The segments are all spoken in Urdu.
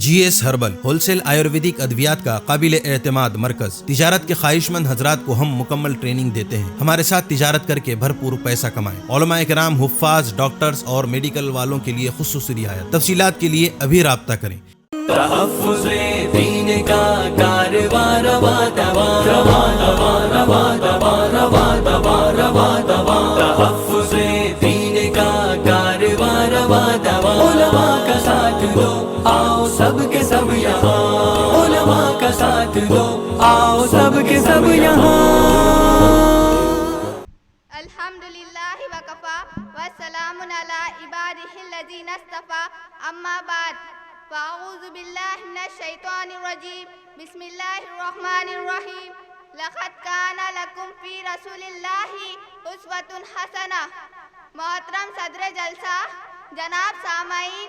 جی S herbal wholesale Ayurvedic ادویات کا قابل اعتماد مرکز۔ تجارت کے خواہش مند حضرات کو ہم مکمل ٹریننگ دیتے ہیں۔ ہمارے ساتھ تجارت کر کے بھرپور پیسہ کمائیں۔ علماء کرام، حفاظ، ڈاکٹرز اور میڈیکل والوں کے لیے خصوصی رعایت۔ تفصیلات کے لیے ابھی رابطہ کریں۔ تحفظ دین کا کاروبار روا دوا روا دوا روا دوا روا دوا روا دوا تحفظ دین کا کاروبار روا دوا علماء کا ساتھ دو آؤ سب کے سب یہاں علماء کا ساتھ دو آؤ سب کے سب یہاں۔ الحمدللہ وکفا والسلام علی عبادہ الذین اصطفیٰ، اما بعد فاعوذ باللہ من الشیطان الرجیم، بسم اللہ الرحمن الرحیم۔ لقد کان لکم فی رسول اللہ اسوۃ حسنہ۔ محترم صدر جلسہ، جناب سامعین،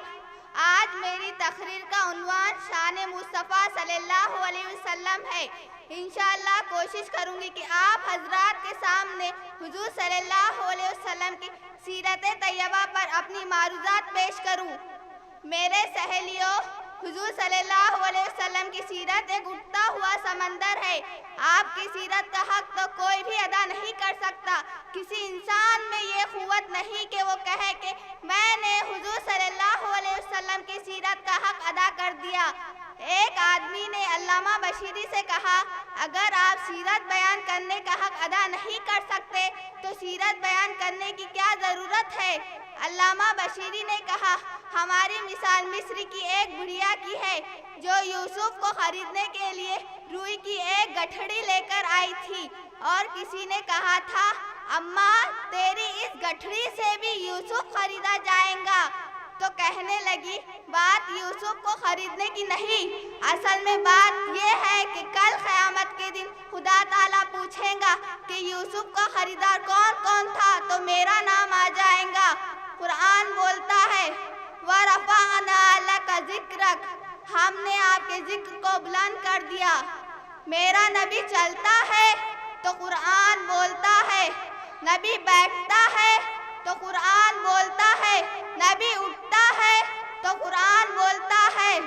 آج میری تقریر کا عنوان شان مصطفیٰ صلی اللہ علیہ وسلم ہے۔ انشاءاللہ کوشش کروں گی کہ آپ حضرات کے سامنے حضور صلی اللہ علیہ وسلم کی سیرت طیبہ پر اپنی معروضات پیش کروں۔ میرے سہیلیوں، حضور صلی اللہ علیہ وسلم کی سیرت ایک اٹھتا ہوا سمندر ہے۔ آپ کی سیرت کا حق تو کوئی بھی ادا نہیں کر سکتا۔ کسی انسان میں یہ قوت نہیں کہ وہ کہے کہ میں نے حضور صلی اللہ علیہ وسلم کی سیرت کا حق ادا کر دیا۔ ایک آدمی نے علامہ بشیری سے کہا، اگر آپ سیرت بیان کرنے کا حق ادا نہیں کر سکتے تو سیرت بیان کرنے کی کیا ضرورت ہے؟ علامہ بشیری نے کہا، ہماری مثال مصر کی ایک بڑھیا کی ہے جو یوسف کو خریدنے کے لیے روئی کی ایک گٹھڑی لے کر آئی تھی، اور کسی نے کہا تھا، اماں تیری اس گٹھڑی سے بھی یوسف خریدا جائے گا، تو کہنے لگی، بات یوسف کو خریدنے کی نہیں، اصل میں بات یہ ہے کہ کل قیامت کے دن خدا تعالیٰ پوچھے گا کہ یوسف کا خریدار کون کون تھا، تو میرا نام آ جائے گا۔ قرآن بولتا ہے، وَرَفَعْنَا لَكَ ذِكْرَكَ، ہم نے آپ کے ذکر کو بلند کر دیا۔ میرا نبی چلتا ہے تو قرآن بولتا ہے، نبی بیٹھتا ہے تو قرآن بولتا ہے، نبی اٹھتا ہے تو قرآن بولتا ہے،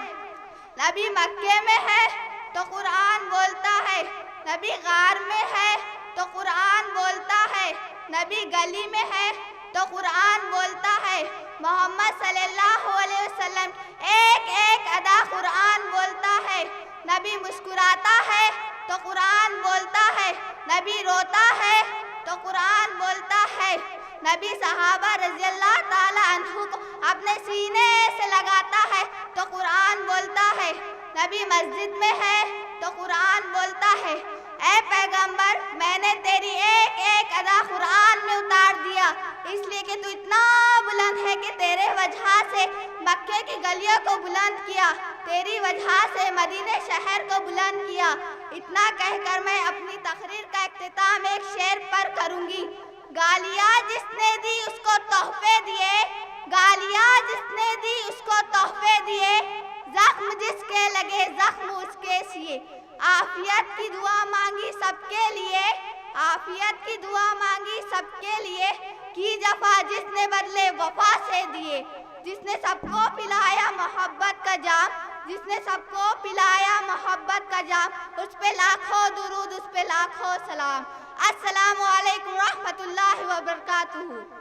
نبی مکے میں ہے تو قرآن بولتا ہے، نبی غار میں ہے تو قرآن بولتا ہے، نبی گلی میں ہے تو قرآن بولتا ہے۔ محمد صلی اللہ علیہ وسلم ایک ایک ادا قرآن بولتا ہے۔ نبی مسکراتا ہے تو قرآن بولتا ہے، نبی روتا ہے تو قرآن بولتا ہے، نبی صحابہ رضی اللہ تعالی عنہ کو اپنے سینے سے لگاتا ہے تو قرآن بولتا ہے، نبی مسجد میں ہے تو قرآن بولتا ہے۔ اے پیغمبر، میں نے تیری ایک ایک ادا قرآن میں اتار دیا، اس لیے کہ تو اتنا بلند ہے کہ تیرے وجہ سے مکے کی گلیوں کو بلند کیا، تیری وجہ سے مدینہ شہر کو بلند کیا۔ اتنا کہہ کر میں اپنی تقریر کا اختتام ایک شعر پر کروں گی۔ گالیاں جس نے دی اس کو تحفے دیے، گالیاں جس نے دی اس کو تحفے دیے، زخم جس کے لگے زخم اس کے سیے۔ عافیت کی دعا مانگی سب کے لیے، عافیت کی دعا مانگی سب کے لیے، کی جفا جس نے بدلے وفا سے دیے۔ جس نے سب کو پلایا محبت کا جام، جس نے سب کو پلایا محبت کا جام، اس پہ لاکھوں درود، اس پہ لاکھوں سلام۔ السلام علیکم ورحمۃ اللہ وبرکاتہ۔